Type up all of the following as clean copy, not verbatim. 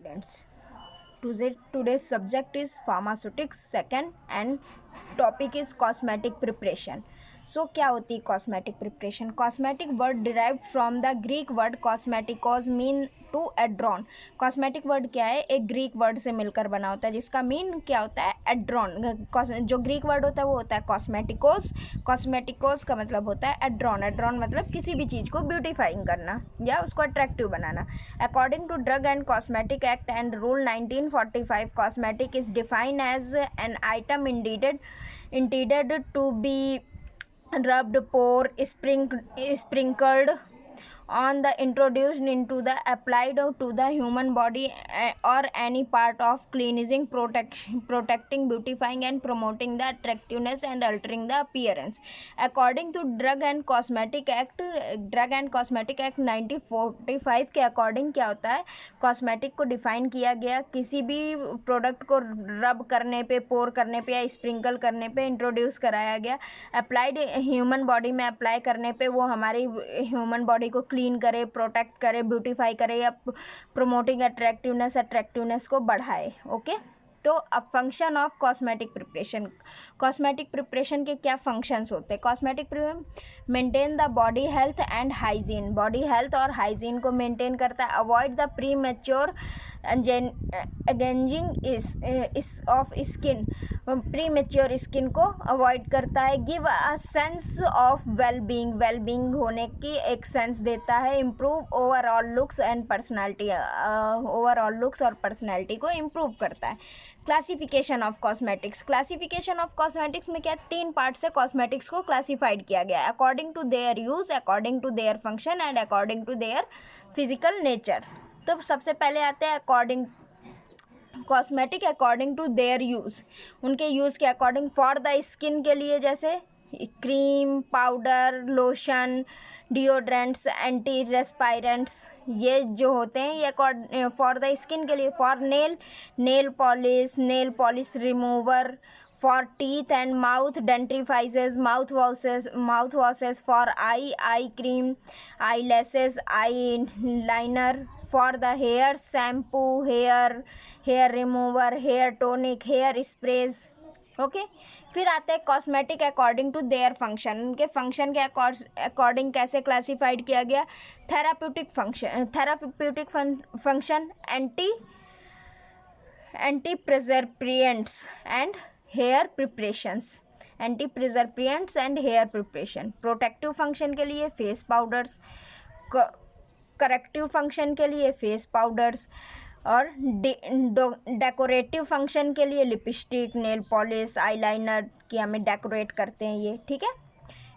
students. Today's subject is pharmaceutics second and topic is cosmetic preparation. So क्या होती है cosmetic preparation? Cosmetic word derived from the Greek word cosmetikos mean to adorn. Cosmetic word क्या है? एक Greek word से मिलकर बना होता है जिसका मीन क्या होता है? एड्रॉन. जो ग्रीक वर्ड होता है वो होता है कॉस्मेटिकोस. कॉस्मेटिकोस का मतलब होता है एड्रॉन. एड्रॉन मतलब किसी भी चीज़ को ब्यूटीफाइंग करना या उसको अट्रैक्टिव बनाना. According to drug and cosmetic act and rule 1945, cosmetic is defined as an item intended to be rubbed, poured, sprinkled on the introduced into the applied to the human body or any part of cleansing, protecting, beautifying and promoting the attractiveness and altering the appearance. According to Drug and Cosmetic Act 1945 के according क्या होता है? Cosmetic को define किया गया किसी भी product को रब करने पे, पोर करने पे या स्प्रिंकल करने पे इंट्रोड्यूस कराया गया. अप्लाइड ह्यूमन बॉडी में अप्लाई करने पे वो हमारी ह्यूमन बॉडी को क्लीन करे, प्रोटेक्ट करे, ब्यूटीफाई करे या प्रोमोटिंग अट्रैक्टिवनेस को बढ़ाए. ओके, तो अब function of cosmetic preparation. Cosmetic preparation के क्या फंक्शंस होते हैं? Cosmetic maintain the body health and hygiene. Body health और हाइजीन को मेंटेन करता है. Avoid the premature ageing of skin. Premature skin को अवॉइड करता है. Give a sense of well being होने की एक सेंस देता है. Improve overall looks and personality. Overall looks और पर्सनालिटी को इम्प्रूव करता है. Classification of cosmetics. Classification of cosmetics में क्या 3 पार्ट से कॉस्मेटिक्स को क्लासिफाइड किया गया है. According to their use, according to their function and according to their physical nature. तो सबसे पहले आते हैं according cosmetic according to their use. उनके यूज़ के अकॉर्डिंग फॉर द स्किन के लिए जैसे cream, powder, lotion, deodorants, antiperspirants, ये जो होते हैं ये फॉर द स्किन के लिए. For nail polish remover. For teeth and mouth dentifrices, mouthwashes. For eye cream, eyelashes, eyeliner. For the hair shampoo, hair remover, hair tonic, hair sprays. Okay, फिर आते हैं cosmetic according to their function. उनके function के according कैसे classified किया गया? Therapeutic function, antiperspirants and hair preparations. Antiperspirants and hair preparation. Protective function के लिए फेस पाउडर्स. करेक्टिव फंक्शन के लिए फेस पाउडर्स और डेकोरेटिव फंक्शन के लिए लिपस्टिक, नेल पॉलिश, आईलाइनर की हमें डेकोरेट करते हैं ये. ठीक है,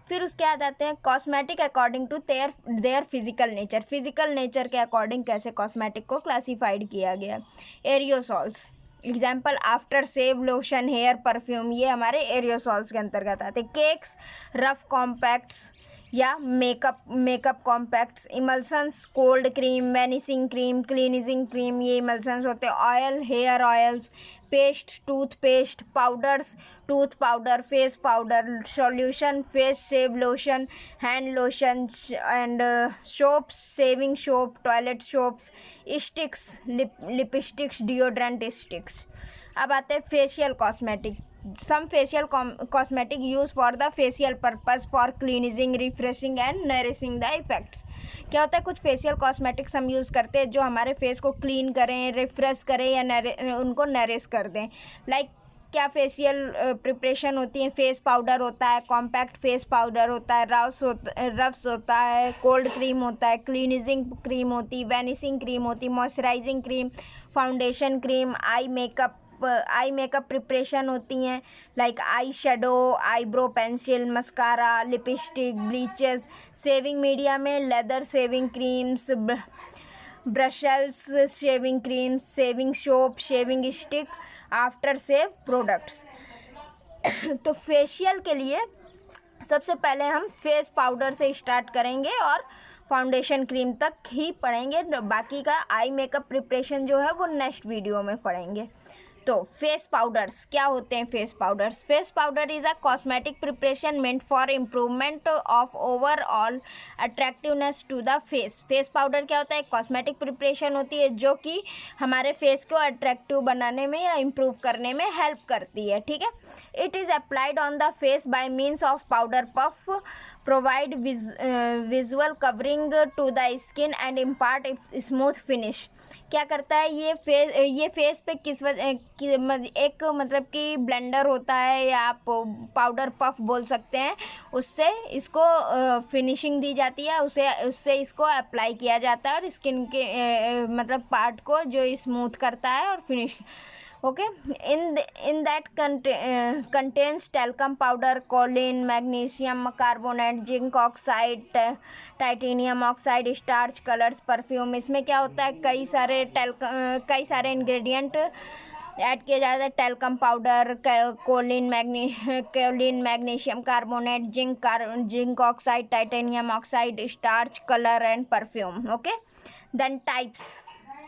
फिर उसके बाद आते हैं cosmetic according to their physical nature. Physical nature के अकॉर्डिंग कैसे कॉस्मेटिक को क्लासिफाइड किया गया. Aerosols. Example after shave, lotion, hair perfume, ये हमारे एरियोसॉल्स के अंतर्गत आते हैं. केक्स, रफ कॉम्पैक्ट्स या makeup compacts. Emulsions, cold cream, vanishing cream, cleansing cream, ये इमल्सन्स होते हैं. Oil, hair oils. Paste, toothpaste. Powders, tooth powder, face powder. Solution, face shave lotion, hand lotion and soaps, saving soap, toilet soaps. Sticks, lipsticks, deodorant sticks. अब आते हैं facial cosmetic. Some facial cosmetic used for the facial purpose for cleansing, refreshing and nourishing the effects. क्या होता है? कुछ facial cosmetics हम use करते हैं जो हमारे फेस को क्लीन करें, रिफ्रेश करें या उनको नरिश कर दें. लाइक क्या फेशियल प्रिपरेशन होती है? फेस पाउडर होता है, कॉम्पैक्ट फेस पाउडर होता है, रफ्स होता है, कोल्ड क्रीम होता है, क्लीनिजिंग क्रीम होती है, वैनिशिंग क्रीम होती, moisturising cream, foundation cream, eye makeup preparation होती हैं like eye shadow, eyebrow pencil, mascara, lipstick, bleaches. Shaving media में lather shaving creams, brushless shaving creams, shaving soap, shaving stick, after shave products. तो facial के लिए सबसे पहले हम face powder से स्टार्ट करेंगे और फाउंडेशन क्रीम तक ही पढ़ेंगे. बाकी का आई मेकअप प्रिपरेशन जो है वो नेक्स्ट वीडियो में पढ़ेंगे. तो फेस पाउडर्स क्या होते हैं? Face powders, face powder is a cosmetic preparation meant for improvement of overall attractiveness to the face. Face powder क्या होता है? एक कॉस्मेटिक प्रिपरेशन होती है जो कि हमारे फेस को अट्रैक्टिव बनाने में या इम्प्रूव करने में हेल्प करती है, ठीक है। It is applied on the face by means of powder puff, provide visual covering to the skin and impart smooth finish. क्या करता है ये फेस पे एक मतलब कि ब्लेंडर होता है या आप पाउडर पफ बोल सकते हैं, उससे इसको फिनिशिंग दी जाती है, उससे इसको अप्लाई किया जाता है और स्किन के मतलब पार्ट को जो स्मूथ करता है और finish. Okay, in that contains talcum powder, choline, magnesium carbonate, zinc oxide, titanium oxide, starch, colours, perfume. इसमें क्या होता है? कई सारे इंग्रेडिएंट ऐड किए जाते हैं। Talcum powder, kaolin, magnesium carbonate, zinc oxide, titanium oxide, starch, colour and perfume. Okay, then types,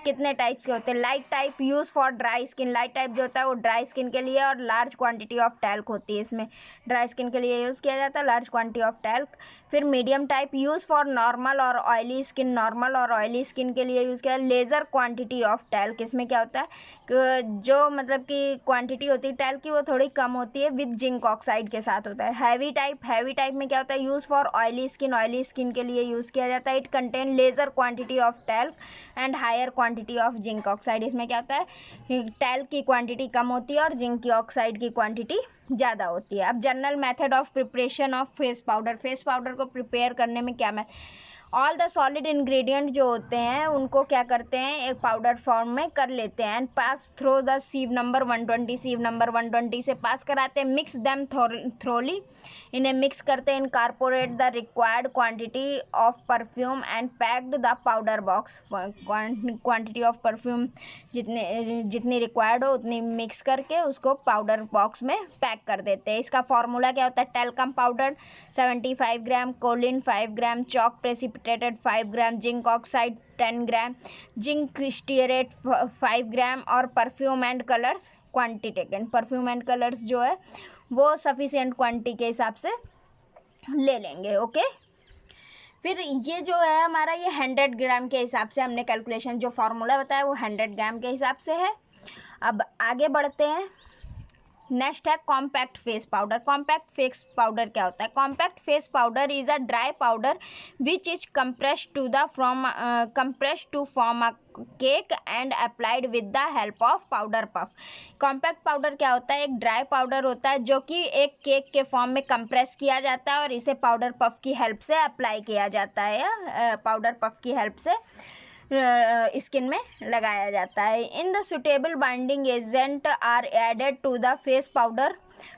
कितने टाइप्स के होते हैं? Light type use for dry skin, light type जो होता है वो ड्राई स्किन के लिए, और लार्ज क्वांटिटी ऑफ टैल्क होती है इसमें, ड्राई स्किन के लिए यूज़ किया जाता है लार्ज क्वांटिटी ऑफ टैल्क। फिर medium type use for normal और ऑयली स्किन, नॉर्मल और ऑयली स्किन के लिए यूज़ किया। लेज़र क्वांटिटी ऑफ टैल्क, इसमें क्या होता है कि जो मतलब कि क्वांटिटी होती है टैल्क की वो थोड़ी कम होती है, विद जिंक ऑक्साइड के साथ होता है। हैवी टाइप में क्या होता है? यूज़ फॉर ऑयली स्किन के लिए यूज़ किया जाता है। It contain lesser quantity of talc and higher quantity of zinc oxide. इसमें क्या होता है? टैल्क की क्वांटिटी कम होती है और जिंक की ऑक्साइड की क्वांटिटी ज़्यादा होती है। अब general method of preparation of face powder, face powder को प्रिपेयर करने में क्या ऑल द सॉलिड इंग्रेडिएंट जो होते हैं उनको क्या करते हैं? एक पाउडर फॉर्म में कर लेते हैं and pass through the sieve number 120, sieve number 120 से पास कराते हैं। मिक्स देम थ्रोली, इन्हें मिक्स करते हैं। Incorporate the required quantity of perfume and packed the powder box. Quantity of perfume जितनी रिक्वायर्ड हो उतनी मिक्स करके उसको पाउडर बॉक्स में पैक कर देते हैं। इसका फॉर्मूला क्या होता है? टेल्कम पाउडर 75 ग्राम, कोलिन 5 ग्राम, चॉक प्रेसिपिटेटेड 5 ग्राम, जिंक ऑक्साइड 10 ग्राम, जिंक स्टीयरेट 5 ग्राम, और perfume and colours quantity taken. Perfume and colours जो है वो सफिशिएंट क्वांटिटी के हिसाब से ले लेंगे। ओके, फिर ये जो है हमारा ये 100 ग्राम के हिसाब से हमने कैलकुलेशन जो फार्मूला बताया वो 100 ग्राम के हिसाब से है। अब आगे बढ़ते हैं। नेक्स्ट है compact face powder. Compact face powder क्या होता है? Compact face powder is a dry powder which is compressed to form a cake and applied with the help of powder puff. Compact powder क्या होता है? एक dry powder होता है जो कि एक केक के फॉर्म में कंप्रेस किया जाता है और इसे पाउडर पफ की हेल्प से अप्लाई किया जाता है या पाउडर पफ की हेल्प से स्किन में लगाया जाता है। In the suitable binding agent are added to the face powder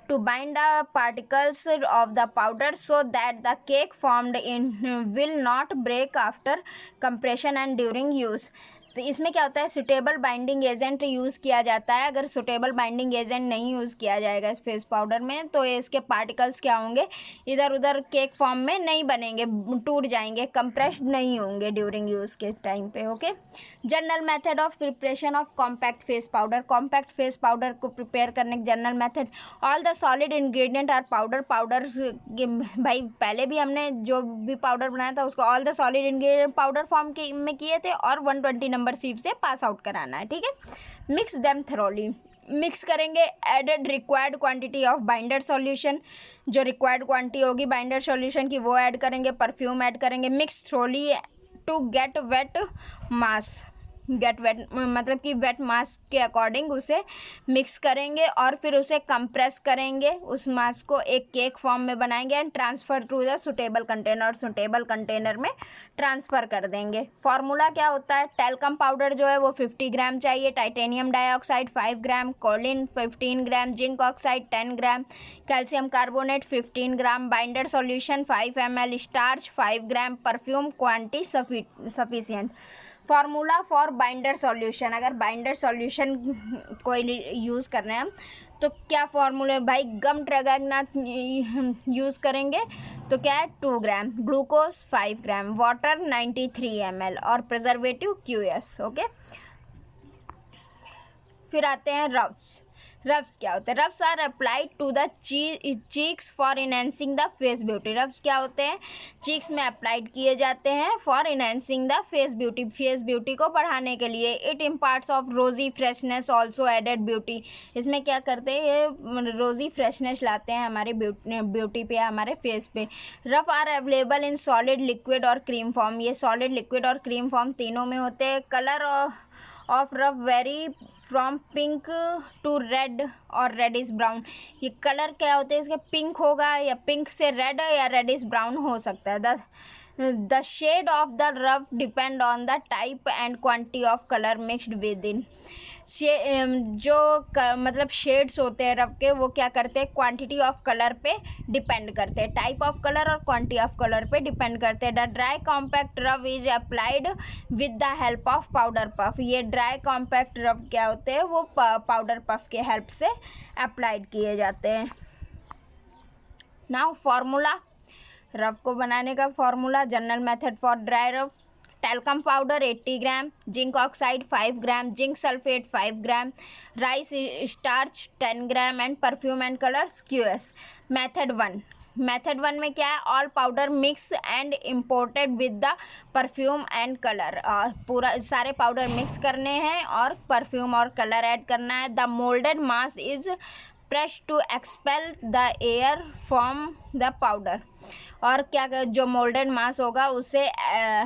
to bind the particles of the powder so that the cake formed in will not break after compression and during use। तो इसमें क्या होता है? Suitable binding agent use किया जाता है। अगर suitable binding agent नहीं यूज़ किया जाएगा इस फेस पाउडर में तो इसके पार्टिकल्स क्या होंगे? इधर उधर केक फॉर्म में नहीं बनेंगे, टूट जाएंगे, कंप्रेस्ड नहीं होंगे ड्यूरिंग यूज़ के टाइम पे। Okay, general method of preparation of compact face powder. Compact face powder को प्रिपेयर करने के general method, all the solid ingredient are powder. भाई पहले भी हमने जो भी पाउडर बनाया था उसको all the solid ingredient powder form के में किए थे और 120 नंबर सीव से पास आउट कराना है, ठीक है। मिक्स देम थ्रोली, मिक्स करेंगे। Added required quantity of binder solution, जो रिक्वायर्ड क्वांटिटी होगी बाइंडर सॉल्यूशन की वो ऐड करेंगे। परफ्यूम ऐड करेंगे। Mix thoroughly to get wet mass, get wet मतलब कि वेट मास के अकॉर्डिंग उसे मिक्स करेंगे और फिर उसे कंप्रेस करेंगे। उस मास को एक केक फॉर्म में बनाएंगे and transfer to the suitable container, suitable container में ट्रांसफ़र कर देंगे। फार्मूला क्या होता है? टेल्कम पाउडर जो है वो 50 ग्राम चाहिए, titanium dioxide 5 gram, kaolin 15 gram, zinc oxide 10 gram, calcium carbonate 15 gram, binder solution 5 ml, starch 5 gram, perfume quantity sufficient. Formula for binder solution, अगर बाइंडर सॉल्यूशन कोई यूज़ करना है हम तो क्या फार्मूला भाई? गम ट्रेगैगनाथ यूज़ करेंगे तो क्या है? 2 gram, glucose 5 gram, water 93 ml और प्रिजर्वेटिव QS। ओके, फिर आते हैं रफ्स। रफ्स क्या होते हैं? Rouges are applied to the cheeks for enhancing the face beauty. Rouges क्या होते हैं? चीक्स में अप्लाइड किए जाते हैं for enhancing the face beauty, face beauty को बढ़ाने के लिए। It imparts of rosy freshness also added beauty. इसमें क्या करते हैं? ये रोजी फ्रेशनेस लाते हैं हमारे ब्यूटी पे, हमारे फेस पे। Rouge are available in solid, liquid और क्रीम फॉर्म। ये सॉलिड, लिक्विड और क्रीम फॉर्म तीनों में होते हैं। Colour of rouge vary from pink to red और रेडिश ब्राउन। ये कलर क्या होते हैं इसके? पिंक होगा, या पिंक से रेड, या रेडिश ब्राउन हो सकता है। The shade of the rouge depend on the type and quantity of colour mixed with in. मतलब शेड्स होते हैं रफ के, वो क्या करते हैं? क्वांटिटी ऑफ कलर पे डिपेंड करते हैं, टाइप ऑफ कलर और क्वांटिटी ऑफ कलर पे डिपेंड करते हैं। The dry compact rough is applied with the help of powder puff. ये ड्राई कॉम्पैक्ट रफ क्या होते हैं? वो पाउडर पफ के हेल्प से अप्लाइड किए जाते हैं। नाउ फार्मूला, रफ को बनाने का formula. General method for dry rough: talcum powder 80 gram, zinc oxide 5 gram, zinc sulphate 5 gram, rice starch 10 gram and perfume and colours QS। Method 1, method 1 में क्या है? All powder mix and imported with the perfume and colour. पूरा सारे powder mix करने हैं और perfume और colour add करना है। The moulded mass is press to expel the air from the powder. और क्या कर, जो मोल्डेड मास होगा उसे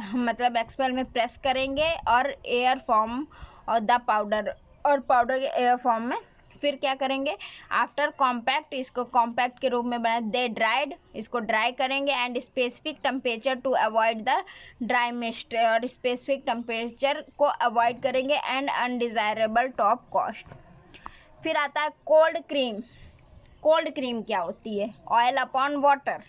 मतलब एक्सपेल में प्रेस करेंगे और एयर फॉर्म और द पाउडर, और पाउडर के एयर फॉर्म में फिर क्या करेंगे? आफ्टर कॉम्पैक्ट, इसको कॉम्पैक्ट के रूप में बना दे ड्राइड, इसको ड्राई करेंगे and specific temperature to avoid the dry mist, और स्पेसिफिक टेम्परेचर को अवॉइड करेंगे एंड अनडिज़ायरेबल टॉप कॉस्ट। फिर आता है कोल्ड क्रीम। कोल्ड क्रीम क्या होती है? Oil upon water.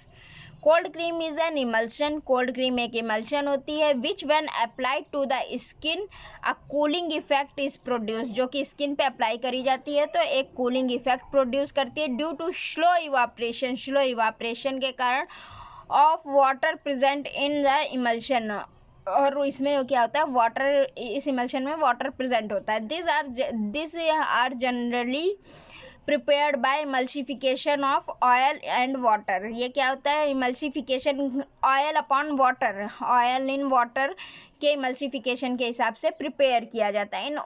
Cold cream is an emulsion. Cold cream एक इमल्शन होती है which when applied to the skin a cooling effect is produce. जो कि स्किन पे अप्लाई करी जाती है तो एक कूलिंग इफेक्ट प्रोड्यूस करती है due to slow evaporation, slow evaporation के कारण of water present in the emulsion. और इसमें क्या होता है? वाटर, इस इमल्शन में वाटर प्रेजेंट होता है। This are generally prepared by emulsification of oil and water. ये क्या होता है? Emulsification, oil upon water, oil in water के इमल्सिफिकेशन के हिसाब से प्रिपेयर किया जाता है। In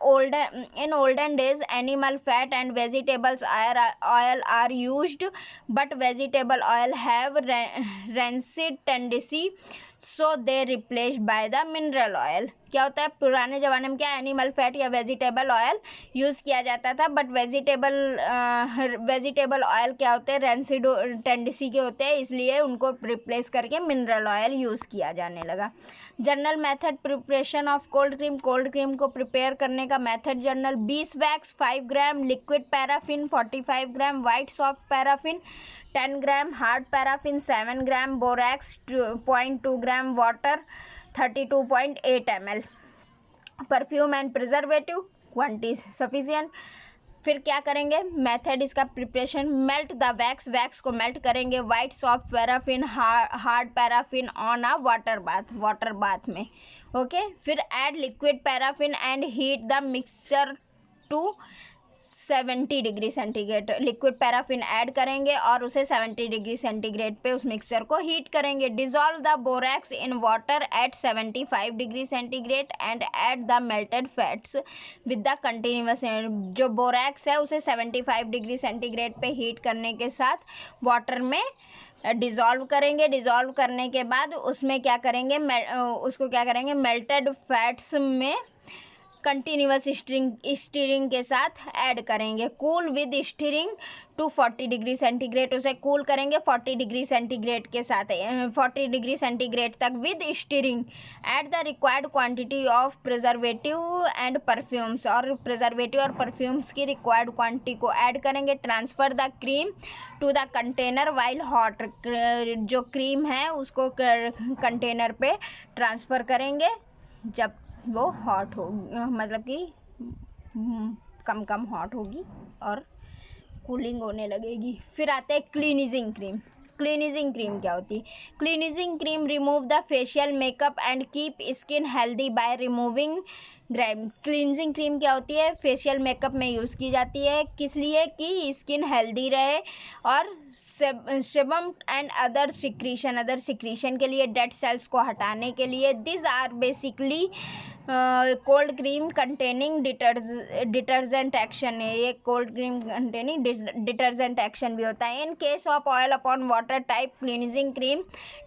olden days animal fat and vegetables oil are used, but vegetable oil have rancid tendency, so they replaced by the mineral oil. क्या होता है? पुराने ज़माने में क्या एनिमल फैट या वेजिटेबल ऑयल यूज़ किया जाता था, बट वेजिटेबल ऑयल क्या होते हैं? रेंसिड टेंडेंसी के होते हैं, इसलिए उनको रिप्लेस करके मिनरल ऑयल यूज़ किया जाने लगा। General method preparation of cold cream. Cold cream को प्रिपेयर करने का मेथड जनरल: बीस wax 5 gram, liquid paraffin 45 gram, white soft paraffin 10 gram, hard paraffin 7 gram, borax 0.2 gram, water 32.8 ml। Perfume and preservative quantity sufficient. फिर क्या करेंगे? Method इसका preparation: melt the wax, wax को melt करेंगे, white soft paraffin, hard paraffin on a water bath, water bath में। Okay. फिर add liquid paraffin and heat the mixture to 70 degree centigrade. Liquid paraffin add करेंगे और उसे 70 degree centigrade पे उस mixture को हीट करेंगे। Dissolve the borax in water at 75 degree centigrade and add the melted fats with the continuous. जो borax है उसे 75 डिग्री सेंटीग्रेड पे हीट करने के साथ वाटर में डिज़ोल्व करेंगे। डिज़ोल्व करने के बाद उसमें क्या करेंगे? उसको क्या करेंगे? मेल्टेड फैट्स में कंटिन्यूअस स्टीरिंग के साथ ऐड करेंगे। Cool with stirring to 40 degree centigrade, उसे कूल करेंगे 40 डिग्री सेंटीग्रेड के साथ, 40 डिग्री सेंटीग्रेड तक with stirring. Add the required quantity of preservative and perfumes, और प्रिजर्वेटिव और परफ्यूम्स की रिक्वायर्ड क्वांटिटी को ऐड करेंगे। Transfer the cream to the container while hot, जो क्रीम है उसको कंटेनर पे ट्रांसफ़र करेंगे जब वो हॉट हो, मतलब कि कम कम हॉट होगी और कूलिंग होने लगेगी। फिर आते हैं क्लीनिजिंग क्रीम। क्लीनिजिंग क्रीम क्या होती है? Cleansing cream remove the facial makeup and keep skin healthy by removing grime. Cleansing cream क्या होती है? फेशियल मेकअप में यूज़ की जाती है, किस लिए? कि स्किन हेल्दी रहे और सेबम एंड अदर सिक्रीशन के लिए, डेड सेल्स को हटाने के लिए। This are basically cold cream containing detergent action है, ये cold cream containing detergent action भी होता है। In case of oil upon water type cleansing cream,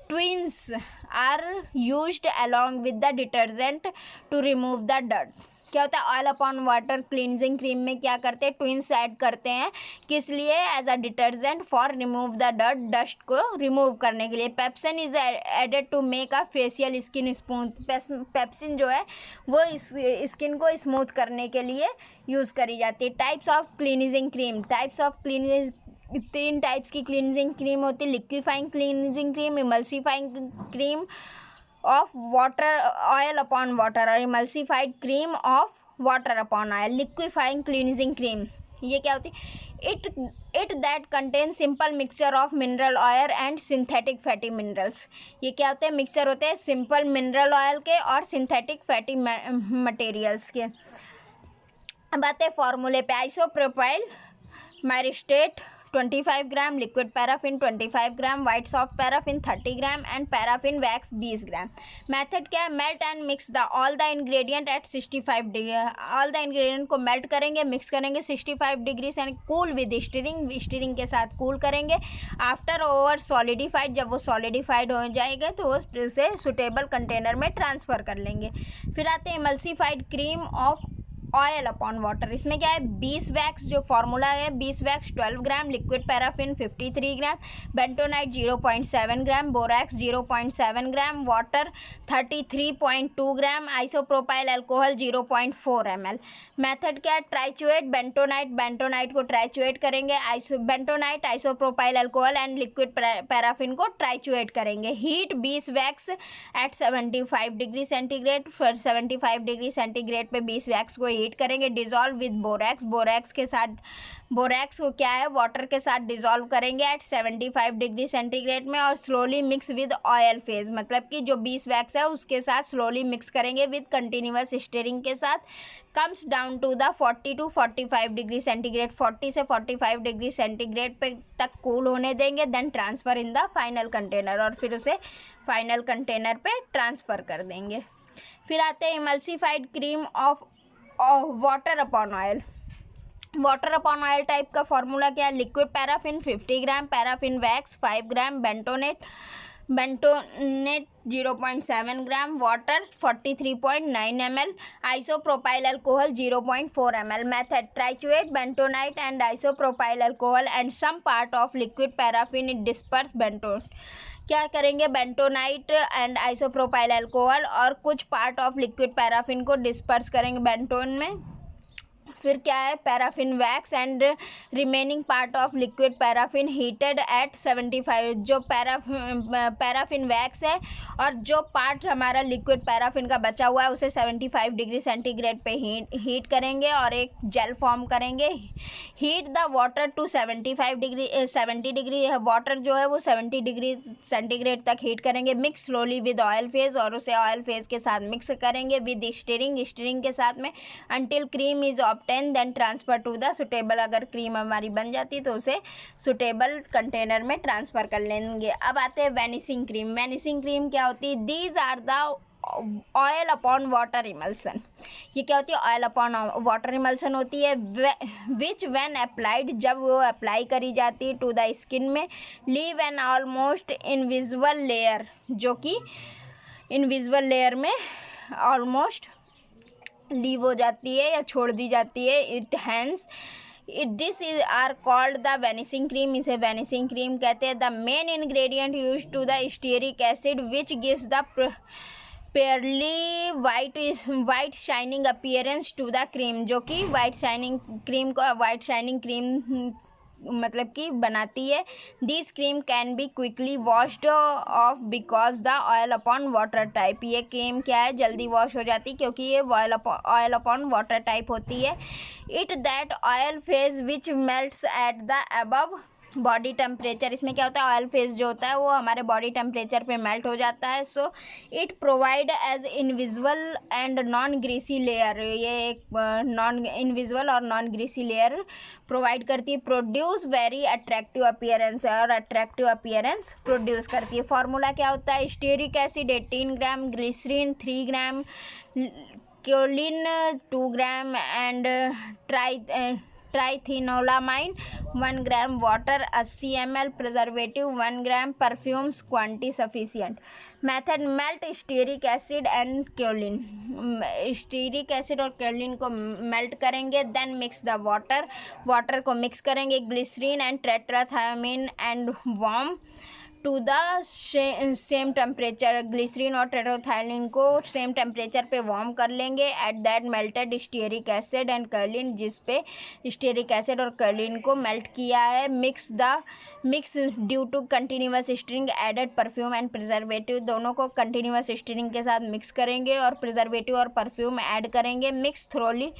tweens are used along with the detergent to remove the dirt. क्या होता है? Oil upon water cleansing cream में क्या करते हैं? ट्विंस ऐड करते हैं, किस लिए? As a detergent for remove the dirt, dust को रिमूव करने के लिए। Pepsin is added to make a facial skin smooth. Pepsin जो है वो इस स्किन को स्मूथ करने के लिए यूज़ करी जाती है। Types of cleansing cream, types of cleansing, 3 types की क्लींजिंग क्रीम होती है। Liquefying cleansing cream, emulsifying cream of water, oil upon water, और emulsified cream of water upon oil. Liquefying cleansing cream ये क्या होती है? It that contain simple mixture of mineral oil and synthetic fatty minerals. ये क्या होते हैं? Mixture होते हैं सिंपल मिनरल ऑयल के और सिंथेटिक फैटी मटेरियल्स के। अब आते हैं फॉर्मूले पे। Isopropyl myristate 25 gram, liquid paraffin 25 gram, white soft paraffin 30 gram and paraffin wax 20 gram. Method क्या है? Melt and mix the all the ingredient at 65 degree. All the ingredient को मेल्ट करेंगे, मिक्स करेंगे 65 डिग्री से, कूल विद स्टीरिंग के साथ cool करेंगे। After over solidified, जब वो सॉलिडिफाइड हो जाएगा तो उसे सुटेबल कंटेनर में ट्रांसफ़र कर लेंगे। फिर आते हैं emulsified cream of oil upon water. इसमें क्या है? 20 वैक्स, जो फार्मूला है 20 wax 12 gram, liquid paraffin 53 gram, bentonite 0.7 gram, borax 0.7 gram, water 33.2 gram, isopropyl alcohol 0.4 ml। Method क्या है? ट्राइचुएट बेंटोनाइट को ट्राइचुएट करेंगे, bentonite, isopropyl alcohol and liquid paraffin को ट्राइचुएट करेंगे। Heat 20 wax at 75 degree centigrade, 75 degree centigrade पे 20 wax को heat करेंगे। Dissolve with borax के साथ, बोरैक्स को क्या है? वाटर के साथ डिजॉल्व करेंगे एट 75 डिग्री सेंटीग्रेड में, और slowly mix with oil phase, मतलब कि जो 20 वैक्स है उसके साथ स्लोली मिक्स करेंगे विद कंटिन्यूअस स्टीयरिंग के साथ। Comes down to the 40 to 45 degree centigrade, 40 से 45 डिग्री सेंटीग्रेड पे तक कूल होने देंगे। Then transfer in the final container, और फिर उसे फाइनल कंटेनर पे ट्रांसफ़र कर देंगे। फिर आते हैं emulsified cream of water upon oil. Water upon oil type का फॉर्मूला क्या है? Liquid paraffin 50 gram, paraffin wax 5 gram, bentonite 0.7 gram, water 43.9 ml, isopropyl alcohol 0.4 ml। Method triturate bentonite and isopropyl alcohol and some part of liquid paraffin in disperse bentone. क्या करेंगे? Bentonite and isopropyl alcohol और कुछ part of liquid paraffin को disperse करेंगे bentone में। फिर क्या है? Paraffin wax and remaining part of liquid paraffin heated at 75। जो पैराफिन वैक्स है और जो पार्ट हमारा लिक्विड पैराफिन का बचा हुआ है उसे 75 डिग्री सेंटीग्रेड पे हीट करेंगे और एक जेल फॉर्म करेंगे। Heat the water to 70 degree, water जो है वो 70 डिग्री सेंटीग्रेड तक हीट करेंगे। Mix slowly with oil phase, और उसे ऑयल फेज के साथ मिक्स करेंगे विद स्टीरिंग के साथ में, until cream is obtain, then transfer to the suitable. अगर क्रीम हमारी बन जाती है तो उसे सुटेबल कंटेनर में ट्रांसफ़र कर लेंगे। अब आते हैं वैनिशिंग क्रीम। वैनिशिंग क्रीम क्या होती है? These are the oil upon water emulsion. ये क्या होती है? ऑयल अपॉन वाटर इमल्सन होती है। विच व्हेन अप्लाइड, जब वो अप्लाई करी जाती है टू द स्किन में, leave an almost invisible layer, जो कि इनविजिबल लेयर में ऑलमोस्ट लीव हो जाती है या छोड़ दी जाती है। It hence this is are called the vanishing cream. इसे वैनिशिंग क्रीम कहते हैं। The main ingredient use to the stearic acid which gives the pearly white shining appearance to the cream, जो कि वाइट शाइनिंग क्रीम मतलब कि बनाती है। This cream can be quickly washed of because the oil upon water type. ये cream क्या है? जल्दी वॉश हो जाती है क्योंकि ये ऑयल अपॉन वाटर टाइप होती है। It that oil phase which melts at the above body temperature, इसमें क्या होता है ऑयल फेज जो होता है वो हमारे बॉडी टेम्परेचर पे मेल्ट हो जाता है. So it provide as invisible and non greasy layer, ये एक नॉन इनविजिबल और नॉन ग्रीसी लेयर प्रोवाइड करती है. प्रोड्यूस वेरी अट्रैक्टिव अपीयरेंस है और अट्रैक्टिव अपीयरेंस प्रोड्यूस करती है. फार्मूला क्या होता है, stearic acid 18 gram, glycerine 3 gram, kaolin 2 gram and triethanolamine 1 gram, water 80 ml, preservative 1 gram, perfumes quantity sufficient. Method, melt stearic acid and kaolin, stearic acid और kaolin को melt करेंगे. Then mix the water को mix करेंगे, glycerine and triethanolamine and warm to the same temperature. Glycerine और triethanolamine को same temperature पे warm कर लेंगे. At that melted stearic acid and कर्लिन, जिस पे स्टीरिक एसिड और कर्लिन को मेल्ट किया है. Mix due to continuous stirring added perfume and preservative, दोनों को कंटिन्यूस स्टिरिंग के साथ मिक्स करेंगे और प्रिजर्वेटिव और परफ्यूम ऐड करेंगे. Mix thoroughly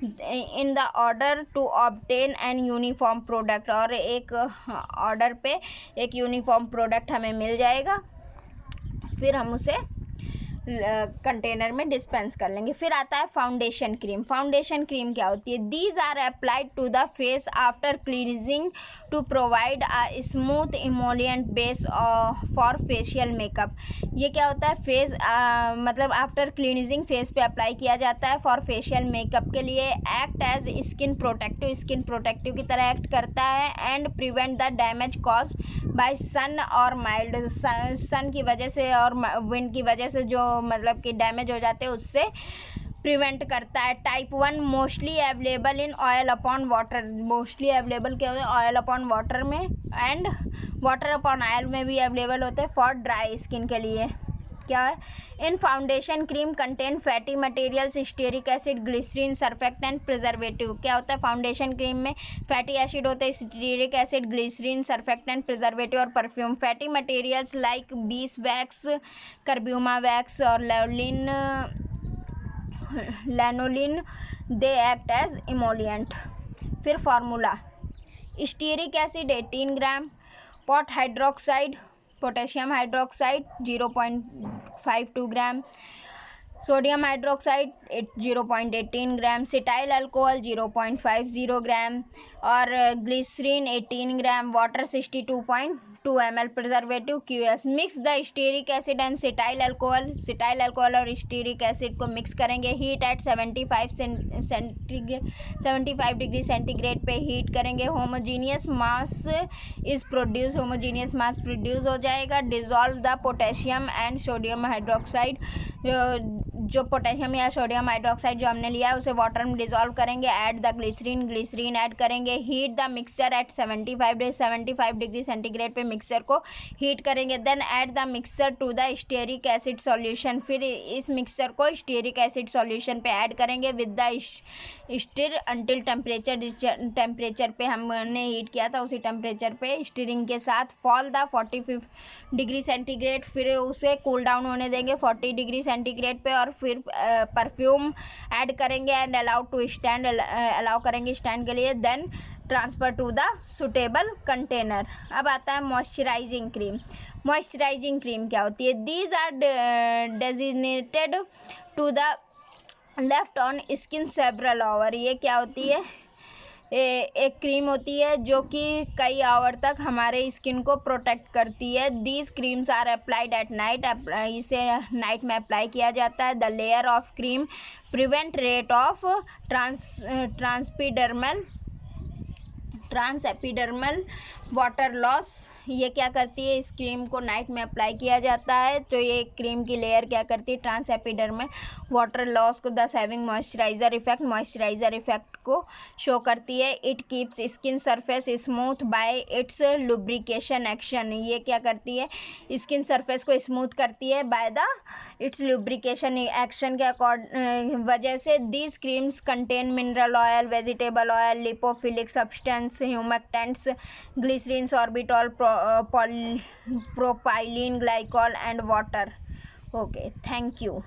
in the order to obtain an uniform product, और एक ऑर्डर पे एक यूनिफॉर्म प्रोडक्ट हमें मिल जाएगा. फिर हम उसे कंटेनर में डिस्पेंस कर लेंगे. फिर आता है फाउंडेशन क्रीम. फाउंडेशन क्रीम क्या होती है, these are applied to the face after cleansing to provide a smooth emollient base for facial makeup. ये क्या होता है, फेस मतलब आफ्टर क्लींजिंग फेस पे अप्लाई किया जाता है फॉर फेशियल मेकअप के लिए. एक्ट एज स्किन प्रोटेक्टिव की तरह एक्ट करता है. And prevent the damage cause by sun और माइल्ड, सन की वजह से और विंड की वजह से जो मतलब कि डैमेज हो जाते हैं उससे प्रिवेंट करता है. Type 1 mostly available in oil upon water, mostly available क्या होते हैं ऑयल अपॉन वाटर में, एंड वाटर अपॉन ऑयल में भी अवेलेबल होते हैं फॉर ड्राई स्किन के लिए. क्या है, in foundation cream contain fatty materials, stearic acid, glycerin, surfactant, preservative. क्या होता है फाउंडेशन क्रीम में, फैटी एसिड होते हैं, stearic acid, glycerin, surfactant, preservative और perfume. Fatty materials like bees wax, carnauba wax और lanolin, they act as emollient. फिर formula, stearic acid 18 gram, pot hydroxide potassium hydroxide 0.52 gram, sodium hydroxide 0.18 gram, cetyl alcohol 0.50 gram और glycerin 18 gram, water 62.2 ml, preservative QS. Mix the stearic acid and cetyl alcohol और stearic acid को mix करेंगे. Heat at 75 degree centigrade पे heat करेंगे. Homogeneous mass produce हो जाएगा. Dissolve the potassium and sodium hydroxide, जो potassium या sodium hydroxide जो हमने लिया है उसे वाटर में डिजॉल्व करेंगे. ऐड द ग्लिसरीन ऐड करेंगे. Heat the mixture at 75 degree centigrade पे मिक्सचर को हीट करेंगे. Then add the mixture to the stearic acid solution, फिर इस मिक्सचर को स्टीरिक एसिड सॉल्यूशन पे ऐड करेंगे with the stir until temperature पे हमने हीट किया था उसी टेम्परेचर पे स्टीरिंग के साथ. फॉल द 45 डिग्री सेंटीग्रेड, फिर उसे कूल डाउन होने देंगे 40 डिग्री सेंटीग्रेड पे. और फिर परफ्यूम ऐड करेंगे एंड अलाउ करेंगे स्टैंड के लिए. Then transfer to the suitable container. अब आता है मॉइस्चराइजिंग क्रीम. मॉइस्चराइजिंग क्रीम क्या होती है, these are designated to the left on skin several hour. ये क्या होती है, एक क्रीम होती है जो कि कई आवर तक हमारे स्किन को प्रोटेक्ट करती है. These creams are applied at night, इसे नाइट में अप्लाई किया जाता है. The layer of cream prevent rate of transepidermal water loss. ये क्या करती है, इस क्रीम को नाइट में अप्लाई किया जाता है तो ये क्रीम की लेयर क्या करती है, ट्रांसएपिडर्मल वाटर लॉस को दस हैविंग मॉइस्चराइज़र इफेक्ट को शो करती है. It keeps skin surface smooth bye it's lubrication action. ये क्या करती है, स्किन सरफेस को स्मूथ करती है by the its lubrication action के वजह से. These creams contain mineral oil, vegetable oil, lipophilic substance, humectants, glycerin, sorbitol, propylene glycol and water. Okay, thank you.